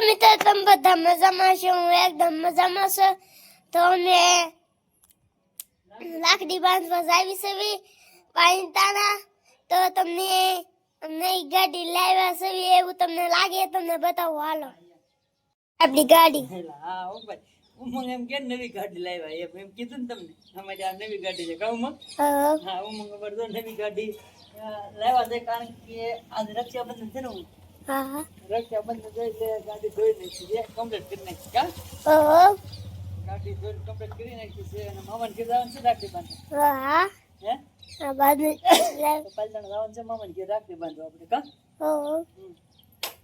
મિત્રો તમે બધા મજામાં છો? હું એકદમ મજામાં છું. તો અમે લાકડી બાંધવા જાવી છે પાણીતાણા. તો તમને નવી ગાડી લાવ્યા છે એવું તમને લાગે? તમને બતાવો, હાલો આપણી ગાડી. હા હો ભાઈ, ઉમંગ એમ કે નવી ગાડી લાવ્યા એમ કીધું ને તમને. અમારી આ નવી ગાડી છે કા ઉમંગ? હા ઉમંગ અમારે તો નવી ગાડી લાવ્યા છે, કારણ કે આજે રક્ષાબંધન છે ને. હા રક્ષાબંધન જોઈ એટલે ગાડી ધોઈ નાખી છે, કમ્પ્લીટ કરી નાખી કા. ગાડી ધોઈ કમ્પ્લીટ કરી નાખી છે અને મામાને ઘેર જવાનું છે રાખડી બાંધવા. હા હે આ બાદ પાલતાણા જવાનું છે મામાને ઘેર રાખડી બાંધવા આપણે કા.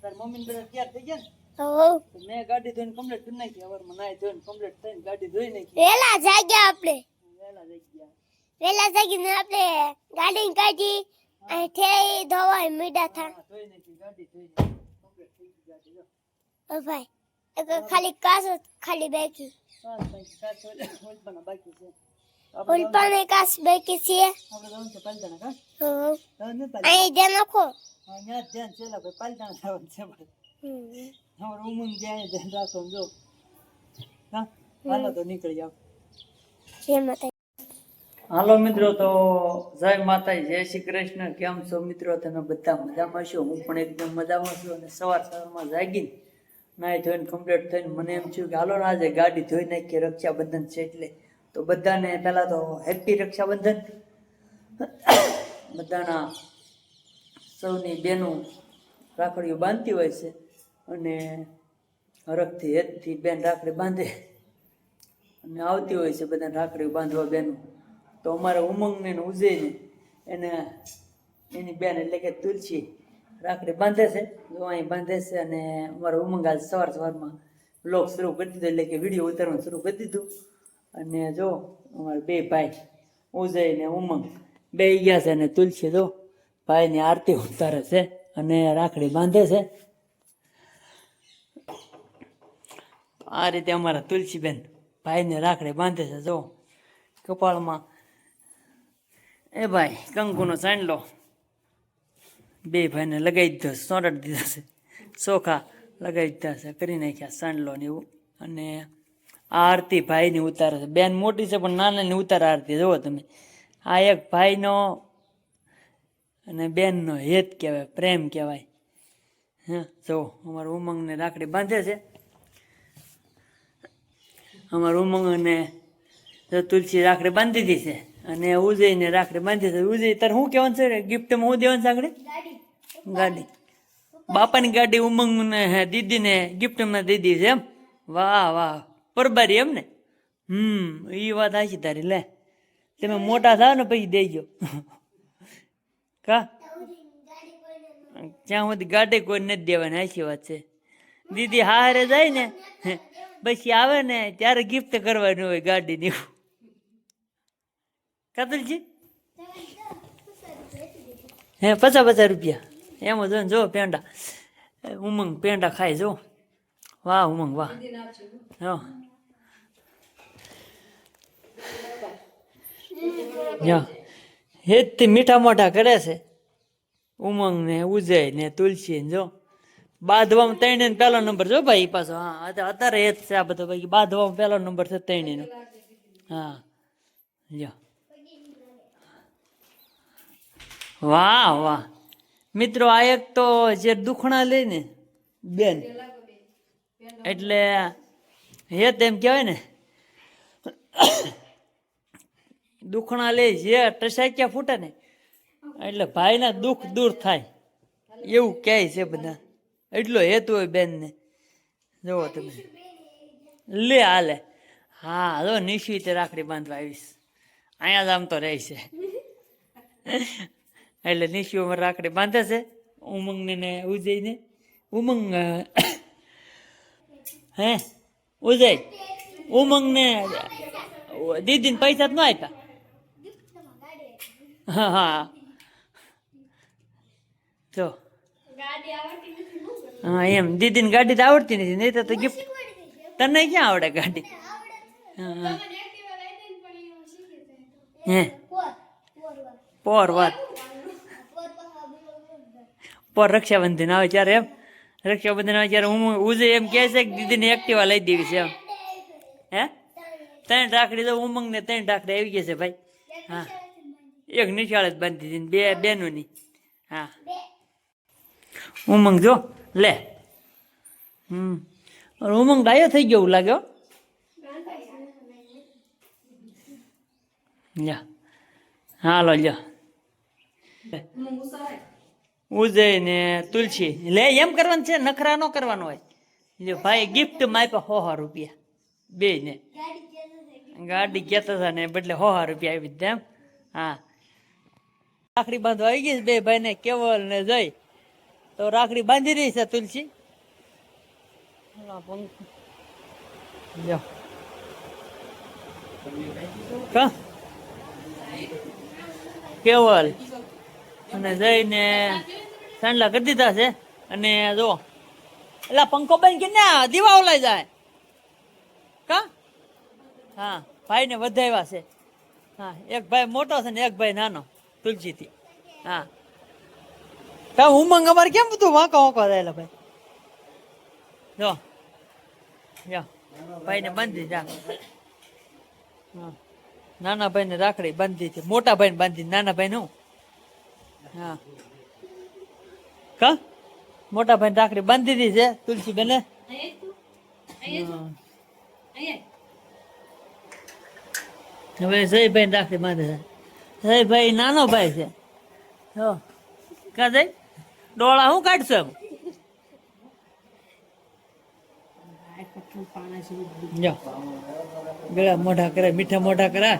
તાર મમ્મીને બધા તૈયાર થઈ ગયા ને? મેં ગાડી ધોઈને કમ્પ્લીટ કરી નાખી. હવારમાં નાઈ ધોઈને કમ્પ્લીટ થઈને ગાડી ધોઈ નાખી. વેલા જાગ્યા આપણે, વહેલા જઈ ગયા. વેલા જાગીને આપણે ગાડી કાઢી અને ઠેઈ ધોવાય મીડા થા. ધોઈ નાખી ગાડી, ધોઈ નાખી કમ્પ્લીટ થઈ ગઈ ગાડી. જો ઓ ભાઈ એક ખાલી કાસ ખાલી બાકી, બાકી છે. ઉલપાને કાસ બાકી છે. આપણે જવાનું છે પાલતાણા કા. અહીં દે નાખો. અહીંયા ધ્યાન છે ભાઈ, પાલતાણા જવાનું છે ભાઈ. અમારે ઉમંગ જાય ધ્યાન રાખો જો હા. હાલો તો નીકળી જાવ. જય માતા. હાલો મિત્રો, તો જય માતાજી, જય શ્રી કૃષ્ણ. કેમ છો મિત્રો? તમે બધા મજામાં છો? હું પણ એકદમ મજામાં છું. અને સવારમાં જાગીને નાઈ ધોઈને કમ્પ્લીટ થઈને મને એમ થયું કે હાલો ને આજે ગાડી ધોઈ નાખીએ, રક્ષાબંધન છે એટલે. તો બધાને પહેલાં તો હેપી રક્ષાબંધન. બધાના સૌની બહેનો રાખડીઓ બાંધતી હોય છે અને હરખથી હેતથી બેન રાખડી બાંધે અને આવતી હોય છે બધાને રાખડીઓ બાંધવા બેનો. તો અમારા ઉમંગને ને ઉજયને એને એની બેન એટલે કે તુલસી રાખડી બાંધે છે. જો અહીં બાંધે છે અને અમારા ઉમંગ આજ સવારમાં બ્લોગ શરૂ કરી દીધો, એટલે કે વિડીયો ઉતારવાનું શરૂ કરી દીધું. અને જો અમારા બે ભાઈ ઉજય ને ઉમંગ બે ગયા છે અને તુલસી જો ભાઈની આરતી ઉતારે છે અને રાખડી બાંધે છે. આ રીતે અમારા તુલસીબેન ભાઈને રાખડી બાંધે છે. જો કપાળમાં એ ભાઈ કંકુનો સાંડલો બે ભાઈને લગાવી દીધો, સોંટાડી દીધા છે, ચોખા લગાવી દીધા છે, કરી નાખ્યા સાંડલો ને એવું. અને આ આરતી ભાઈની ઉતારે છે. બેન મોટી છે પણ નાનાની ઉતારે આરતી. જુઓ તમે, આ એક ભાઈનો અને બેનનો હેત કહેવાય, પ્રેમ કહેવાય. હા જો અમારા ઉમંગને રાખડી બાંધે છે. અમારા ઉમંગને તુલસી રાખડી બાંધી દીધી છે અને ઉજયને રાખડી બાંધી છે. ઉજય તારે શું કહેવાનું છે? ગિફ્ટમાં શું દેવાનું છે આગળ? ગાડી. બાપાની ગાડી ઉમંગને દીદીને ગિફ્ટમાં દીધી છે એમ? વાહ વાહ, પરબારી એમ ને? એ વાત હાચી તારી. લે તમે મોટા થાવ ને પછી દેજો કા. જ્યાં સુધી ગાડી કોઈ નથી દેવાની. હાચી વાત છે. દીદી હારે જાય ને પછી આવે ને ત્યારે ગિફ્ટ કરવાની હોય ગાડીની. કાતલજી હે 50 રૂપિયા એમાં જો ને. જો પેંડા, ઉમંગ પેંડા ખાય. જો વાહ ઉમંગ વાહ. હેતથી મીઠા મોઢા કરે છે ઉમંગ ને ઉજય ને તુલસી. જો બાંધવામાં ત્રણે પહેલો નંબર. જો ભાઈ પાછો. હા અત્યારે હેત છે આ બધો ભાઈ. બાંધવામાં પહેલો નંબર છે ત્રણેયનો. હા જો વાહ વાહ. મિત્રો આ એક તો જે દુખણા લે ને બેન એટલે હેત એમ કહેવાય ને. દુખણા લે જે ટસાક્યા ફૂટે ને એટલે ભાઈના દુઃખ દૂર થાય એવું કહે છે બધા. એટલો હેતુ હોય બેનને. જુઓ તમે. લે હાલે. હા જો નિશ્ચિત રાખડી બાંધવા આવીશ. અહીંયા જ આમ તો રહે છે એટલે નિશુ રાખડી બાંધે છે ઉમંગને ને ઉજયને. ઉમંગ હે ઉજય ઉમંગને દીદીને પૈસા જ ન આપ્યા. હા હા જો હા એમ. દીદીને ગાડી તો આવડતી નથી, નહીં તો ગિફ્ટ. તને ક્યાં આવડે ગાડી? હા હે પોર વાત પર રક્ષાબંધન આવે ત્યારે એમ રક્ષાબંધન અત્યારે હું ઉજે એમ કહે છે કે દીદીને એક્ટિવા લઈ દેવી છે એમ. હે 3 રાખડી તો ઉમંગ ને 3 રાખડી આવી ગઈ છે ભાઈ. હા એક નિશાળે જ બાંધી દીધી ને 2 બેનોની. હા ઉમંગ જો લે. ઉમંગ ડાયો થઈ ગયો એવું લાગ્યો. લ્યો હાલો લ્યો ઉજય ને તુલસી લે એમ કરવાનું છે, નખરા ન કરવાનું હોય. લ્યો ભાઈ ગિફ્ટ માં આપ્યા 100 રૂપિયા બે ને. ગાડી કહેતા હતા ને બદલે 100 રૂપિયા આવી જ એમ. હા રાખડી બાંધવા આવી ગઈ છે બે ભાઈ ને, કેવલ ને જય. તો રાખડી બાંધી રહી છે તુલસી. કેવલ અને જઈને સાંડલા કરી દીધા છે. અને જો એટલે પંખો બંધ કે ના દીવા ઓલાઈ જાય કા. હા ભાઈ ને વધાવ્યા છે. હા એક ભાઈ મોટો છે ને એક ભાઈ નાનો તુલસી થી. હા તો ઉમંગ અમારે કેમ બધું વાંકો વાંકો થયેલા ભાઈ. જો ભાઈ ને બાંધી જા. હા નાના ભાઈ ને રાખડી બાંધી છે, મોટા ભાઈ ને બાંધી, નાના ભાઈ નું. હા કા મોટા ભાઈ રાખડી બાંધી દીધી છે તુલસી બેને. હવે જયભાઈ ને રાખડી બાંધે છે. જયભાઈ નાનો ભાઈ છે. કા જઈ ડોળા હું કાઢશો એમ. ગળા મોઢા કરે, મીઠા મોઢા કરે.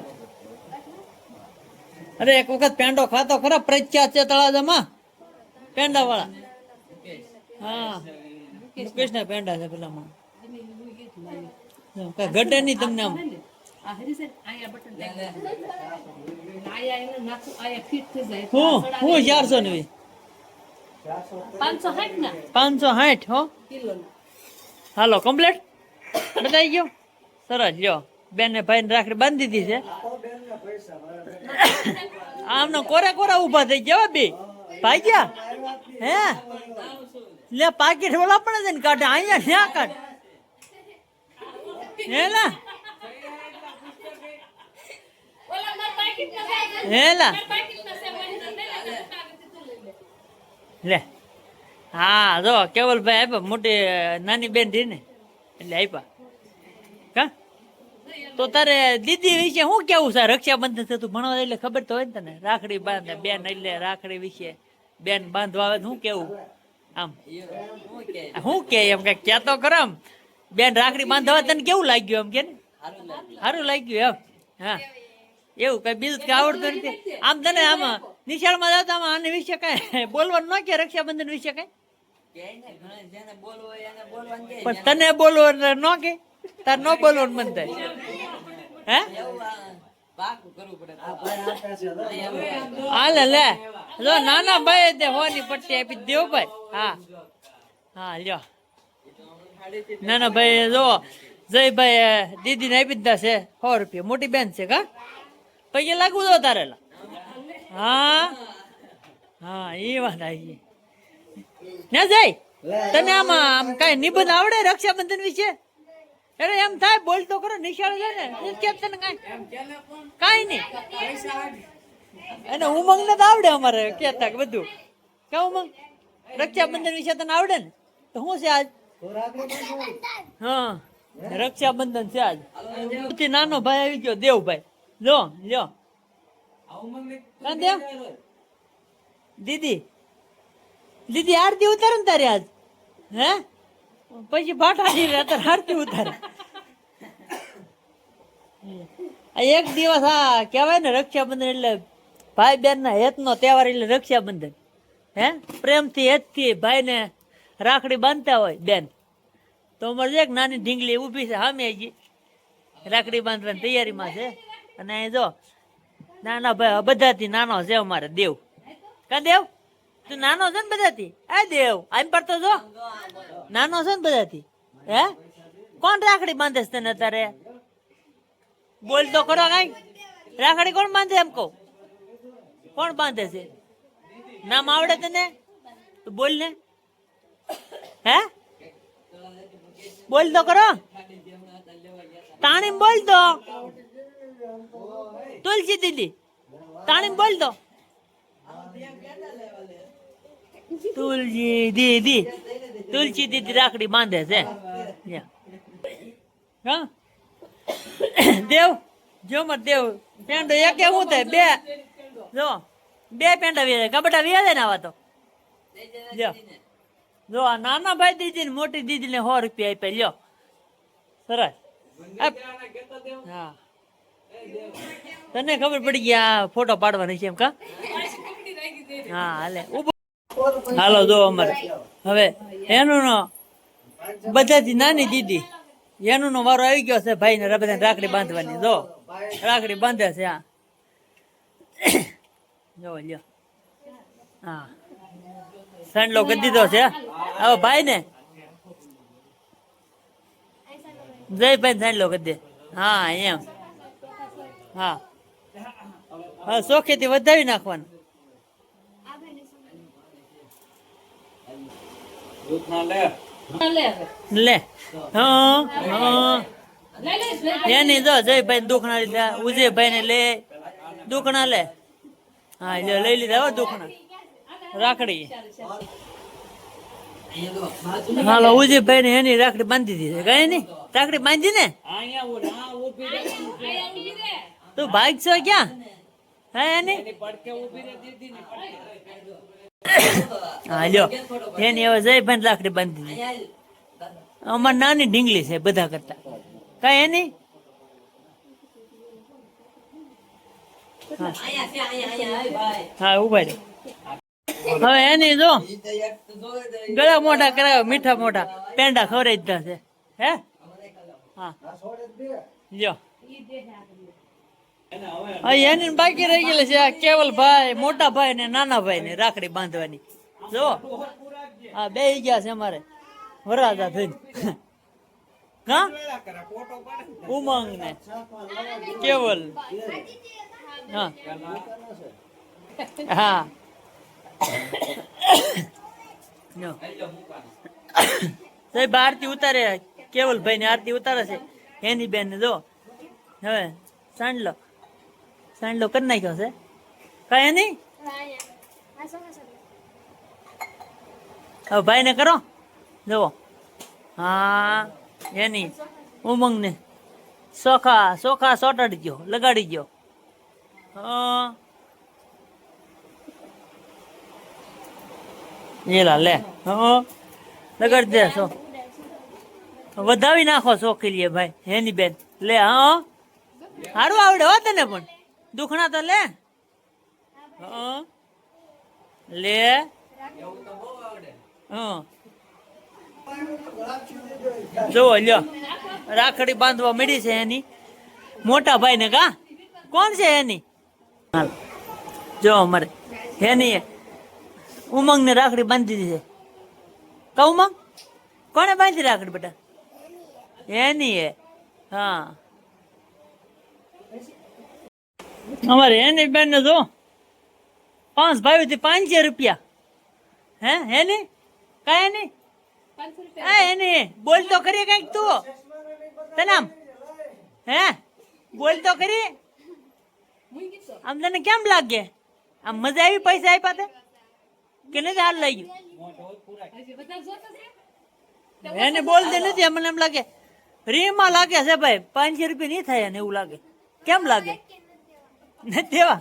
અરે એક વખત પેંડો ખાતો ખરા, પ્રખ્યાત છે તળાજામાં પેંડા વાળા. હા મુકેશ ના પેંડા છે પેલામાં. ઘટે નહીં તમને આમ. હું 490 560 હો. હાલો કમ્પ્લેટ બતાવી ગયો. સરસ લ્યો બેન ને ભાઈ ને રાખડી બાંધી દીધી છે. આમને કોરા કોરા ઉભા થઈ ગયા બે ભાઈ ગયા. હે લે પાકીટ ઓલા પણ છે ને કાઢે અહીંયા ન્યા કાઢ. હેલા હેલા લે. હા જો કેવલભાઈ આપ્યા, મોટી નાની બેન થી ને એટલે આપ્યા. કા તો તારે દીદી વિશે શું કેવું છે? રક્ષાબંધન છે તું ભણવા એટલે ખબર તો હોય ને તને. રાખડી બાંધે બેન એટલે રાખડી વિશે બેન બાંધવા આવે શું કેવું? આમ શું કે એમ કઈ ક્યાં કરો આમ. બેન રાખડી બાંધવા તને કેવું લાગ્યું એમ કે ને? સારું લાગ્યું એમ. હા એવું કઈ બીજું કઈ આવડતું નથી આમ તને? આમાં નિશાળમાં જતા આમાં આને વિશે કઈ બોલવાનું ન કે રક્ષાબંધન વિશે કઈ? પણ તને બોલવું ન કે તાર ન બોલવાનું મન થાય. હે હાલે લે જો નાના ભાઈ તે હોની પટ્ટી આપી દેવ ભાઈ. હા હા લ્યો નાના ભાઈ જો જયભાઈ દીદી ને આપી દીધા છે 100 રૂપિયા. મોટી બેન છે કા પૈયા લાગવું દો તારે. હા હા એ વાત આવી ના જાય. તને આમાં આમ કઈ નિબંધ આવડે રક્ષાબંધન વિશે? અરે એમ થાય બોલ તો કરો, નિશાળ છે ને કેમ તને કઈ નહીં. એને ઉમંગ ને તો આવડે અમારે કેતા બધું. કે ઉમંગ રક્ષાબંધન વિશે તને આવડે ને? તો શું છે આજ? હા રક્ષાબંધન છે આજ. નાનો ભાઈ આવી ગયો દેવભાઈ. જો લ્યો દેવ દીદી દીદી આરતી ઉતારે ને તારે આજ. હે પછી ભાટાજી અત્યારે આરતી ઉતારે. એક દિવસ આ કેવાય ને રક્ષાબંધન એટલે ભાઈ બેન ના હેત નો તહેવાર એટલે રક્ષાબંધન. હે પ્રેમથી હેત થી ભાઈ ને રાખડી બાંધતા હોય બેન. તો અમારે એક નાની ઢીંગલી ઊભી છે સામે હજી રાખડી બાંધવાની તૈયારીમાં છે. અને જો નાના ભાઈ બધાથી નાનો છે અમારે દેવ. કા દેવ તું નાનો છે ને બધાથી? આ દેવ આમ પડતો જો નાનો છે ને બધાથી. હે કોણ રાખડી બાંધે છે તને તારે? બોલ તો ખરો કઈ. રાખડી કોણ બાંધે એમ કહું? કોણ બાંધે છે? નામ આવડે તને? તો બોલ ને. હે બોલ તો કરો તાણીમ બોલ તો તુલસી દીદી તાણીમ બોલ તો તુલસી દીદી રાખડી બાંધે છે હા દેવ જો મત દેવ પેંડો એક એવું થાય બે જો બે પેંડા વે કબડા વે ને આવા તો જો આ નાના ભાઈ દીદી ને મોટી દીદી ને 100 રૂપિયા આપ્યા લ્યો સરસ હા તને ખબર પડી ગઈ આ ફોટો પાડવાની છે એમ કા હા હાલે હાલો જો અમારે હવે એનું નો બધાથી નાની દીદી એનું નો વારો આવી ગયો છે ભાઈ ને બધા રાખડી બાંધવાની જો રાખડી બાંધે છે આ જો લ્યો હા સાંડલો કરી દીધો છે હવે ભાઈ ને જયભાઈ સાંડલો કરી દે હા એમ હા હા સોખેથી વધાવી નાખવાનું લે હા એની જો જયભાઈ દુખણા લીધા ઉજયભાઈ ને લે દુખણા લે હા લઈ લીધા હો દુખણા રાખડી હાલો ઉજયભાઈ ને એની રાખડી બાંધી દીધી કઈ નઈ રાખડી બાંધી ને તું ભાગ છો ક્યાં હે એની હા લ્યો એની હવે જયભાઈ રાખડી બાંધી દીધી અમાર નાની ઢીંગલી છે બધા કરતા કઈ એની હા ઉભા રે હવે એની જો ગળા મોટા કરાવે મીઠા મોટા પેંડા ખવડાવી દીધા છે હે હા લ્યો એની બાકી રહી ગયેલી છે આ કેવલભાઈ મોટા ભાઈ ને નાના ભાઈ ને રાખડી બાંધવાની જો હા બે ગયા છે અમારે વરાજા થઈને હા ઉમંગ ને કેવલ હા હા સાહેબ આરતી ઉતારે કેવલભાઈ ને આરતી ઉતારે છે એની બેન ને જો હવે સાંડલો કરી નાખ્યો છે કઈ એની હવે ભાઈ ને કરો જુઓ હા એની ઉમંગ ને સોખા સોટાડી ગયો લગાડી ગયો હા એલા લે હા લગાડી દે સો વધાવી નાખો સોખી લે ભાઈ એની બેન લે હા સારું આવડે હો તને પણ દુખણા તો લે હા લે હા જોવો લ્યો રાખડી બાંધવા મળી છે એની મોટા ભાઈ ને કા કોણ છે એની જો અમારે એની ઉમંગ ને રાખડી બાંધી દીધી છે કા ઉમંગ કોને બાંધી રાખડી બેટા એની હા અમારે એની બેન ને જો 5 ભાઈ થી 500 રૂપિયા હે એની કઈ એની એની બોલ તો કરી કઈક તું તને આમ હે બોલ તો કરી આમ તને કેમ લાગે આમ મજા આવી પૈસા આપ્યા તે કે નથી હાલ લઈ ગયું એને બોલતી નથી મને એમ લાગે રીમાં લાગે છે ભાઈ 500 રૂપિયા નહીં થાય ને એવું લાગે કેમ લાગે નથી